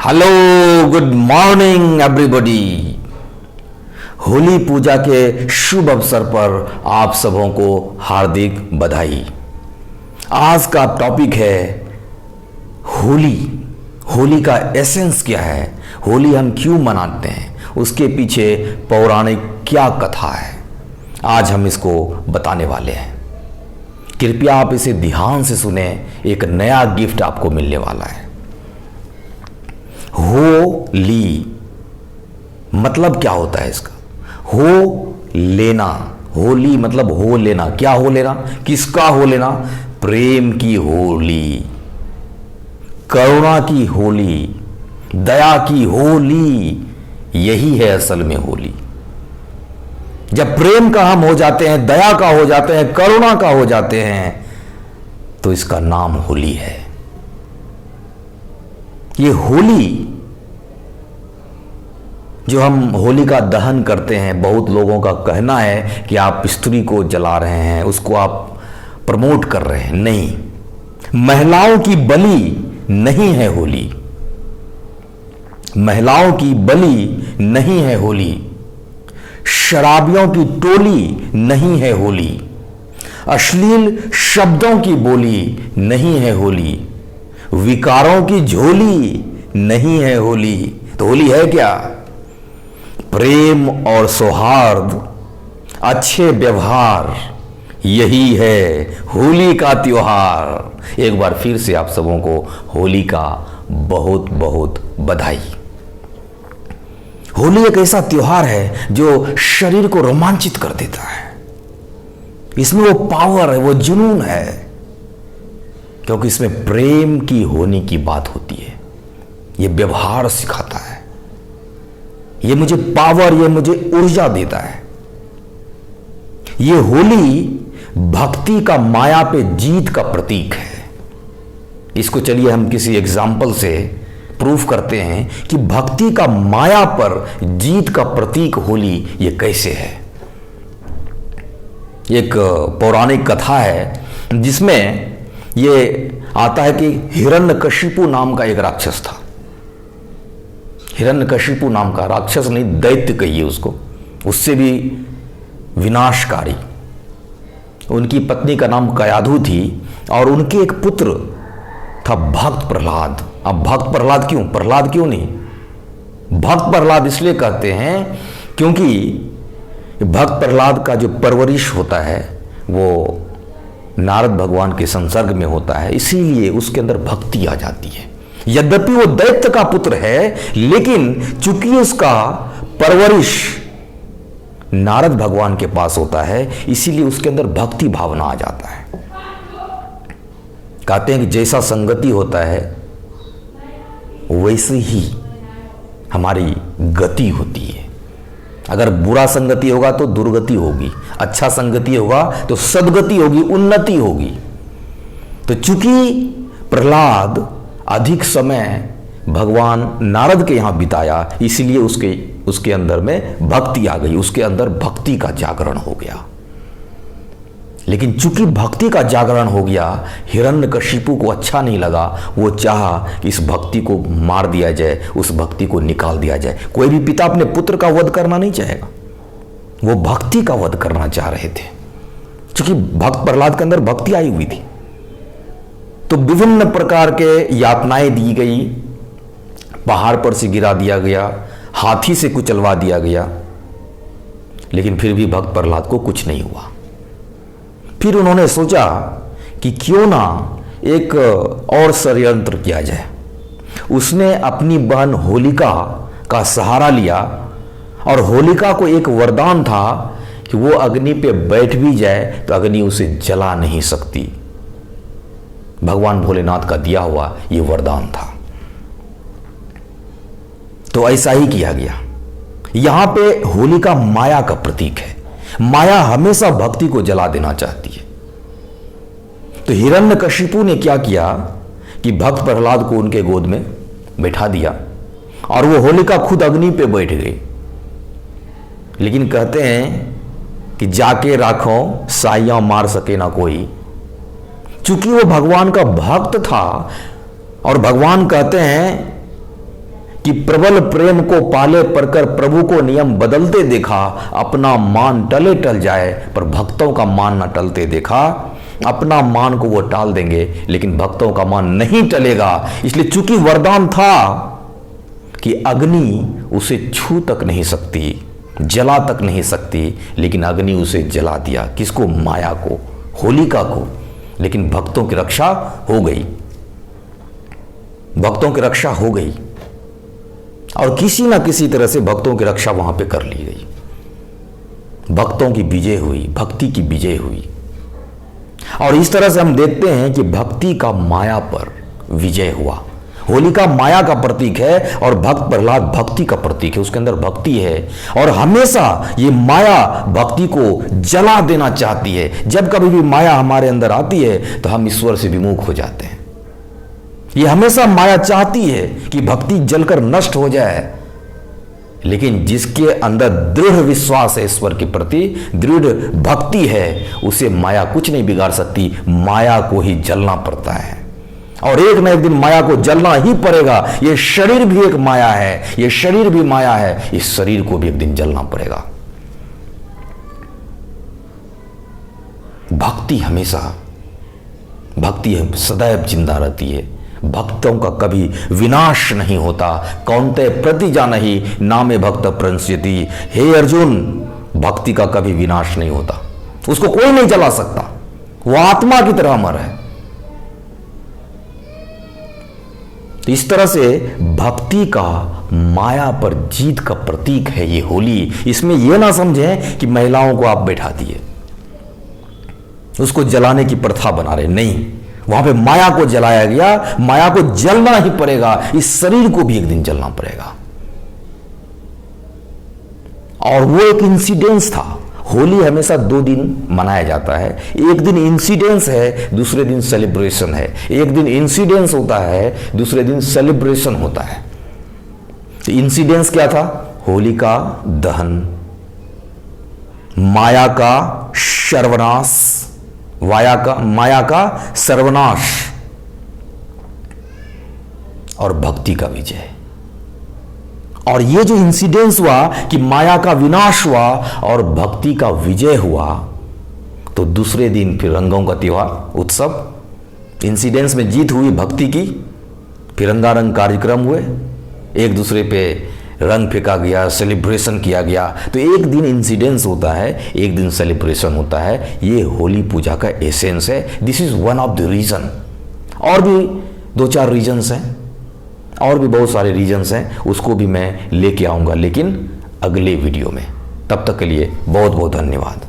Hello, good morning everybody. Holi puja के शुभ अवसर पर आप सबों को हार्दिक बधाई। आज का टॉपिक है होली। होली का एसेंस क्या है, होली हम क्यों मनाते हैं, उसके पीछे पौराणिक क्या कथा है, आज हम इसको बताने वाले हैं। कृपया आप इसे ध्यान से सुने, एक नया गिफ्ट आपको मिलने वाला है। होली मतलब क्या होता है इसका? हो लेना। होली मतलब हो लेना। क्या हो लेना? किसका हो लेना? प्रेम की होली, करुणा की होली, दया की होली। यही है असल में होली। जब प्रेम का हम हो जाते हैं, दया का हो जाते हैं, करुणा का हो जाते हैं, तो इसका नाम होली है। ये होली जो हम होली का दहन करते हैं, बहुत लोगों का कहना है कि आप स्त्री को जला रहे हैं, उसको आप प्रमोट कर रहे हैं। नहीं, महिलाओं की बलि नहीं है होली। महिलाओं की बलि नहीं है होली। शराबियों की टोली नहीं है होली। अश्लील शब्दों की बोली नहीं है होली। विकारों की झोली नहीं है होली। तो होली है क्या? प्रेम और सौहार्द, अच्छे व्यवहार, यही है होली का त्योहार। एक बार फिर से आप सबों को होली का बहुत बहुत बधाई। होली एक ऐसा त्योहार है जो शरीर को रोमांचित कर देता है। इसमें वो पावर है, वो जुनून है, क्योंकि इसमें प्रेम की होने की बात होती है। ये व्यवहार सिखाता है, ये मुझे पावर, ये मुझे ऊर्जा देता है। ये होली भक्ति का माया पे जीत का प्रतीक है। इसको चलिए हम किसी एग्जाम्पल से प्रूफ करते हैं कि भक्ति का माया पर जीत का प्रतीक होली ये कैसे है। एक पौराणिक कथा है जिसमें ये आता है कि हिरण्यकशिपु नाम का एक राक्षस था। हिरण्यकशिपु नाम का राक्षस, नहीं दैत्य कहिए उसको, उससे भी विनाशकारी। उनकी पत्नी का नाम कयाधु थी और उनके एक पुत्र था भक्त प्रहलाद। अब भक्त प्रहलाद क्यों? प्रहलाद क्यों नहीं, भक्त प्रहलाद इसलिए कहते हैं क्योंकि भक्त प्रहलाद का जो परवरिश होता है वो नारद भगवान के संसर्ग में होता है, इसीलिए उसके अंदर भक्ति आ जाती है। यद्यपि वो दैत्य का पुत्र है, लेकिन चूंकि उसका परवरिश नारद भगवान के पास होता है, इसीलिए उसके अंदर भक्ति भावना आ जाता है। कहते हैं कि जैसा संगति होता है वैसे ही हमारी गति होती है। अगर बुरा संगति होगा तो दुर्गति होगी, अच्छा संगति होगा तो सदगति होगी, उन्नति होगी। तो चूंकि प्रहलाद अधिक समय भगवान नारद के यहां बिताया, इसलिए उसके अंदर में भक्ति आ गई, उसके अंदर भक्ति का जागरण हो गया। लेकिन चूंकि भक्ति का जागरण हो गया, हिरण्यकशिपु को अच्छा नहीं लगा। वो चाहा कि इस भक्ति को मार दिया जाए, उस भक्ति को निकाल दिया जाए। कोई भी पिता अपने पुत्र का वध करना नहीं चाहेगा, वो भक्ति का वध करना चाह रहे थे। चूंकि भक्त प्रहलाद के अंदर भक्ति आई हुई थी, तो विभिन्न प्रकार के यातनाएं दी गई, पहाड़ पर से गिरा दिया गया, हाथी से कुचलवा दिया गया, लेकिन फिर भी भक्त प्रहलाद को कुछ नहीं हुआ। फिर उन्होंने सोचा कि क्यों ना एक और षड्यंत्र किया जाए। उसने अपनी बहन होलिका का सहारा लिया और होलिका को एक वरदान था कि वो अग्नि पे बैठ भी जाए तो अग्नि उसे जला नहीं सकती। भगवान भोलेनाथ का दिया हुआ ये वरदान था। तो ऐसा ही किया गया। यहां पे होलिका माया का प्रतीक है। माया हमेशा भक्ति को जला देना चाहती है। तो हिरण्यकशिपु ने क्या किया कि भक्त प्रहलाद को उनके गोद में बैठा दिया और वो होलिका खुद अग्नि पे बैठ गई। लेकिन कहते हैं कि जाके राखो साइयां मार सके ना कोई। चूंकि वो भगवान का भक्त था और भगवान कहते हैं कि प्रबल प्रेम को पाले पढ़कर प्रभु को नियम बदलते देखा, अपना मान टले टल जाए पर भक्तों का मान न टलते देखा। अपना मान को वो टाल देंगे लेकिन भक्तों का मान नहीं टलेगा। इसलिए चूंकि वरदान था कि अग्नि उसे छू तक नहीं सकती, जला तक नहीं सकती, लेकिन अग्नि उसे जला दिया। किसको? माया को, होलिका को। लेकिन भक्तों की रक्षा हो गई, भक्तों की रक्षा हो गई और किसी ना किसी तरह से भक्तों की रक्षा वहां पे कर ली गई। भक्तों की विजय हुई, भक्ति की विजय हुई। और इस तरह से हम देखते हैं कि भक्ति का माया पर विजय हुआ। होलिका माया का प्रतीक है और भक्त प्रहलाद भक्ति का प्रतीक है, उसके अंदर भक्ति है। और हमेशा ये माया भक्ति को जला देना चाहती है। जब कभी भी माया हमारे अंदर आती है तो हम ईश्वर से विमुख हो जाते हैं। ये हमेशा माया चाहती है कि भक्ति जलकर नष्ट हो जाए, लेकिन जिसके अंदर दृढ़ विश्वास है ईश्वर के प्रति, दृढ़ भक्ति है, उसे माया कुछ नहीं बिगाड़ सकती। माया को ही जलना पड़ता है और एक न एक दिन माया को जलना ही पड़ेगा। ये शरीर भी एक माया है, ये शरीर भी माया है, इस शरीर को भी एक दिन जलना पड़ेगा। भक्ति हमेशा, भक्ति सदैव जिंदा रहती है। भक्तों का कभी विनाश नहीं होता। कौन्तेय प्रतिजानहि नामे भक्त प्रणश्यति। हे अर्जुन, भक्ति का कभी विनाश नहीं होता, उसको कोई नहीं जला सकता, वो आत्मा की तरह अमर है। तो इस तरह से भक्ति का माया पर जीत का प्रतीक है ये होली। इसमें यह ना समझें कि महिलाओं को आप बैठा दिए, उसको जलाने की प्रथा बना रहे, नहीं। वहां पे माया को जलाया गया, माया को जलना ही पड़ेगा, इस शरीर को भी एक दिन जलना पड़ेगा। और वो एक इंसिडेंस था। होली हमेशा 2 दिन मनाया जाता है। एक दिन इंसिडेंस है, दूसरे दिन सेलिब्रेशन है। एक दिन इंसिडेंस होता है, दूसरे दिन सेलिब्रेशन होता है। तो इंसिडेंस क्या था? होली का दहन, माया का सर्वनाश, माया का सर्वनाश और भक्ति का विजय। और ये जो इंसिडेंस हुआ कि माया का विनाश हुआ और भक्ति का विजय हुआ, तो दूसरे दिन फिर रंगों का त्योहार, उत्सव। इंसिडेंस में जीत हुई भक्ति की, फिर रंगारंग कार्यक्रम हुए, एक दूसरे पे रंग फेंका गया, सेलिब्रेशन किया गया। तो एक दिन इंसिडेंस होता है, एक दिन सेलिब्रेशन होता है। ये होली पूजा का एसेंस है। This is one of the reason. और भी 2-4 रीजन्स हैं, और भी बहुत सारे रीजन्स हैं, उसको भी मैं लेके आऊंगा, लेकिन अगले वीडियो में। तब तक के लिए बहुत बहुत धन्यवाद।